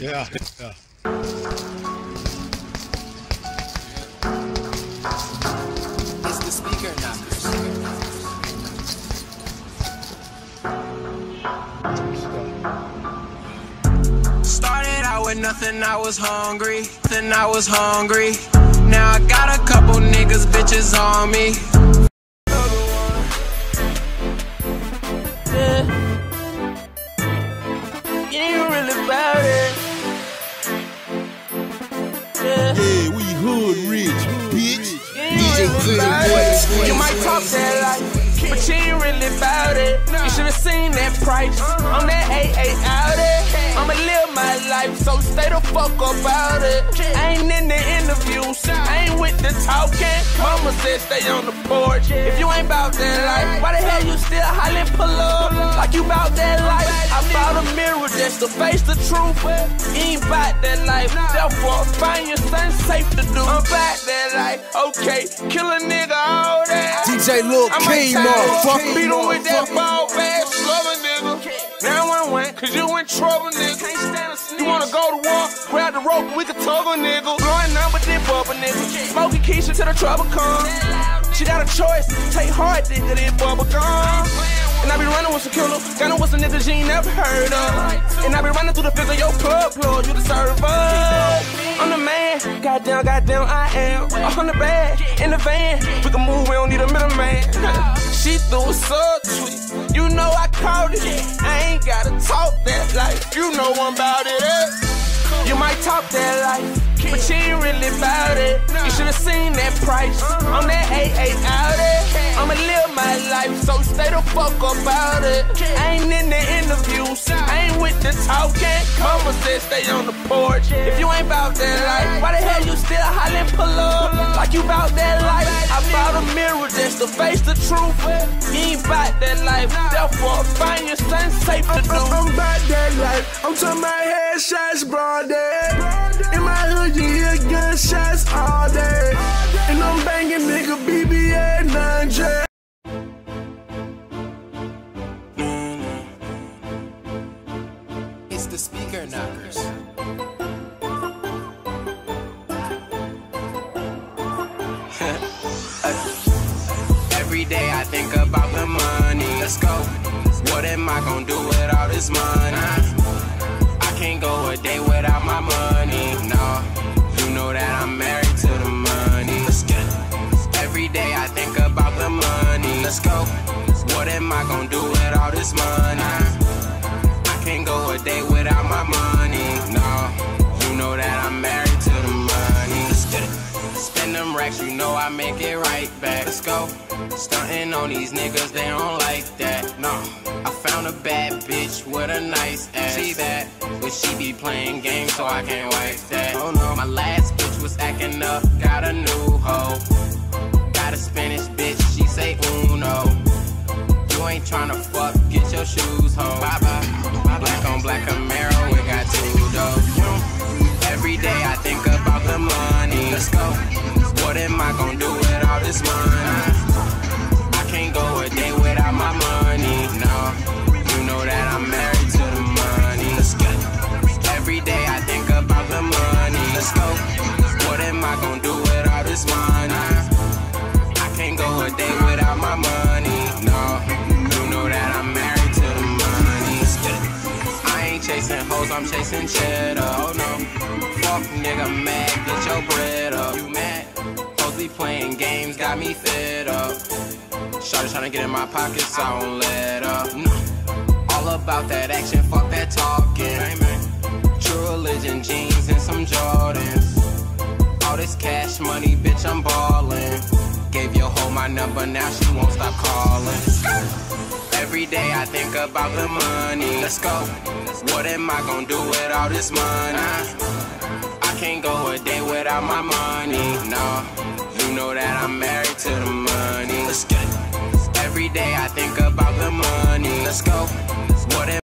Yeah. It's the speaker knockers. Started out with nothing, I was hungry. Now I got a couple niggas, bitches on me. Yeah. You ain't really about it. Yeah, we hood rich, bitch. DJ Boy. You might talk that life, but you ain't really about it. You should've seen that price on that 88 Audi. I'ma live my life, so stay the fuck about it. I ain't in the interviews, I ain't with the talking. Mama said stay on the porch. If you ain't about that life, why the hell you still hollering pull up? Like you about that life. I bought a mirror just to face the truth. You ain't about that life, therefore find your son safe to do. I'm about that life, okay, kill a nigga all that. DJ Lil King, motherfucker. Beat him with that ball bag, slug a nigga. 911, cause you in trouble, nigga. You wanna go to war, grab the rope, we can tug a nigga. Blowing number, then bubble, nigga. Smoking Keisha till the trouble come. She got a choice, take hard dick to this bubble gum. And I be running with some killer, gunning with some niggas you ain't never heard of. And I be running through the figure, yo plug, you the server. I'm the man, goddamn, I am. On the bag, in the van, we can move, we don't need a middleman. She threw a subtweet, you know I caught it. I ain't gotta talk that life, you know I'm about it. You might talk that life, but you ain't really about it. You should've seen that price on that 88 Audi. I'ma live my life, so stay the fuck about it. I ain't in the interviews, I ain't with the talking. Mama said stay on the porch. If you ain't about that life, why the hell you still hollering pull up? Like you about that life. I bought a mirror just to face the truth. You ain't about that life, therefore find your son safe to do. I'm about that life, I'm talking about headshots broad day. In my hood you hear gunshots all day. And I'm banging nigga BBA 9J. It's the speaker knockers. Every day I think about the money. Let's go. What am I gonna do with all this money? I can't go a day without my money. No, you know that I'm married to the money. Let's get it. Every day I think about the money. Let's go. What am I gonna do with all this money? I can't go a day without my money. No, you know that I'm married to the money. Let's get it. Spend them racks, you know I make it right back. Let's go. Stunting on these niggas, they don't like that. No, I found a bad bitch with a nice ass. See that? But she be playing games, so I can't wipe that. Oh no, my last bitch was acting up, got a new hoe. Got a Spanish bitch, she say uno. You ain't tryna fuck, get your shoes, ho. Bye bye. Black on black Camaro, we got two dope. Every day I think about the money. Let's go. What am I gonna do with all this money? I can't go a day without my money. No, you know that I'm married to the money. Let's get it. Every day I think about the money. Let's go. What am I gonna do with all this money? I can't go a day without my money. No, you know that I'm married to the money. Let's get it. I ain't chasing hoes, I'm chasing cheddar. Oh no, fuck nigga mad, get your bread up. You mad? Hoes be playing games, got me fed up. Shawty tryna get in my pockets, I won't let up. No. All about that action, fuck that talking. True religion, jeans and some Jordans. All this cash money, bitch, I'm ballin'. Gave your hoe my number, now she won't stop calling. Every day I think about the money. Let's go. What am I gonna do with all this money? I can't go a day without my money. No, you know that I'm married to the money. Let's get it. Every day I think about the money. Let's go.